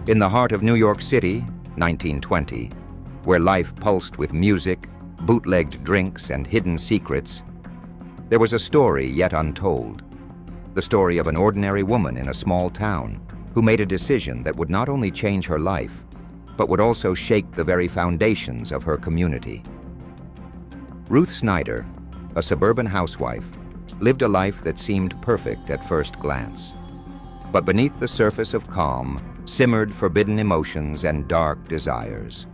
In the heart of New York City, 1920, where life pulsed with music, bootlegged drinks, and hidden secrets, there was a story yet untold. The story of an ordinary woman in a small town who made a decision that would not only change her life, but would also shake the very foundations of her community. Ruth Snyder, a suburban housewife, lived a life that seemed perfect at first glance. But beneath the surface of calm simmered forbidden emotions and dark desires.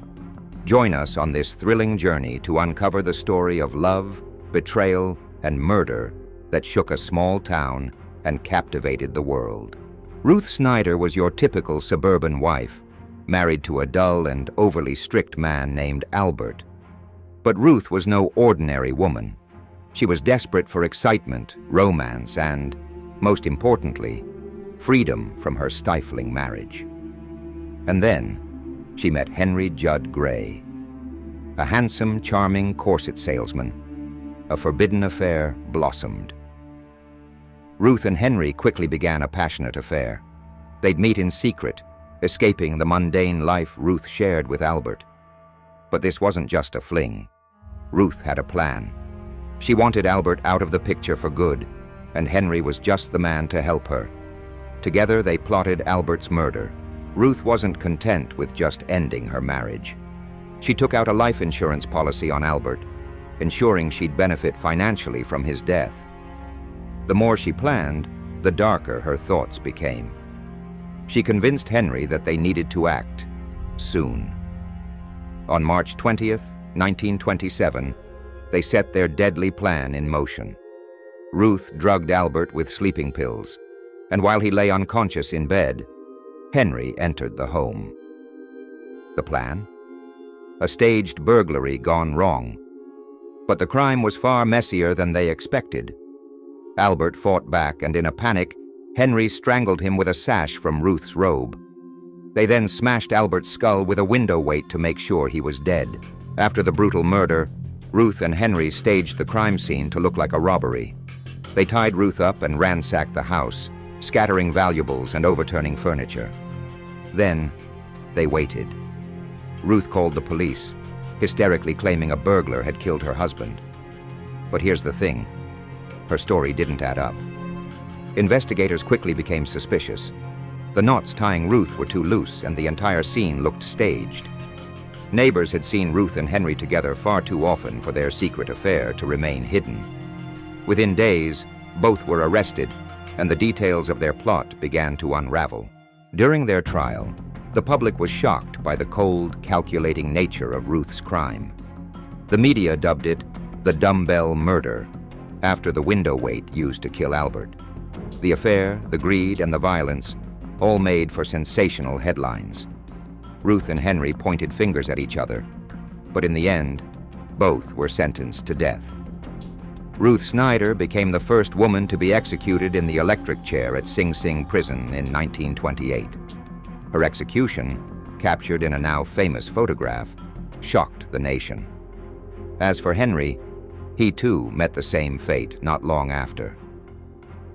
Join us on this thrilling journey to uncover the story of love, betrayal, and murder that shook a small town and captivated the world. Ruth Snyder was your typical suburban wife, married to a dull and overly strict man named Albert. But Ruth was no ordinary woman. She was desperate for excitement, romance, and, most importantly, freedom from her stifling marriage. And then, she met Henry Judd Gray, a handsome, charming corset salesman. A forbidden affair blossomed. Ruth and Henry quickly began a passionate affair. They'd meet in secret, escaping the mundane life Ruth shared with Albert. But this wasn't just a fling. Ruth had a plan. She wanted Albert out of the picture for good, and Henry was just the man to help her. Together they plotted Albert's murder. Ruth wasn't content with just ending her marriage. She took out a life insurance policy on Albert, ensuring she'd benefit financially from his death. The more she planned, the darker her thoughts became. She convinced Henry that they needed to act soon. On March 20th, 1927, they set their deadly plan in motion. Ruth drugged Albert with sleeping pills, and while he lay unconscious in bed, Henry entered the home. The plan? A staged burglary gone wrong. But the crime was far messier than they expected. Albert fought back, and in a panic, Henry strangled him with a sash from Ruth's robe. They then smashed Albert's skull with a window weight to make sure he was dead. After the brutal murder, Ruth and Henry staged the crime scene to look like a robbery. They tied Ruth up and ransacked the house, scattering valuables and overturning furniture. Then, they waited. Ruth called the police, hysterically claiming a burglar had killed her husband. But here's the thing. Her story didn't add up. Investigators quickly became suspicious. The knots tying Ruth were too loose, and the entire scene looked staged. Neighbors had seen Ruth and Henry together far too often for their secret affair to remain hidden. Within days, both were arrested, and the details of their plot began to unravel. During their trial, the public was shocked by the cold, calculating nature of Ruth's crime. The media dubbed it the dumbbell murder, after the window weight used to kill Albert. The affair, the greed, and the violence all made for sensational headlines. Ruth and Henry pointed fingers at each other, but in the end, both were sentenced to death. Ruth Snyder became the first woman to be executed in the electric chair at Sing Sing prison in 1928. Her execution, captured in a now famous photograph, shocked the nation. As for Henry, he too met the same fate not long after.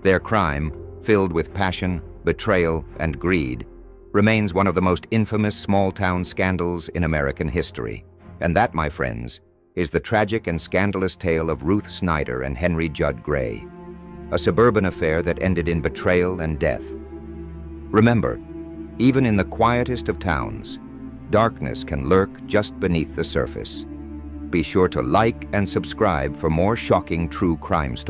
Their crime, filled with passion, betrayal, and greed, remains one of the most infamous small-town scandals in American history. And that, my friends, is the tragic and scandalous tale of Ruth Snyder and Henry Judd Gray, a suburban affair that ended in betrayal and death. Remember, even in the quietest of towns, darkness can lurk just beneath the surface. Be sure to like and subscribe for more shocking true crime stories.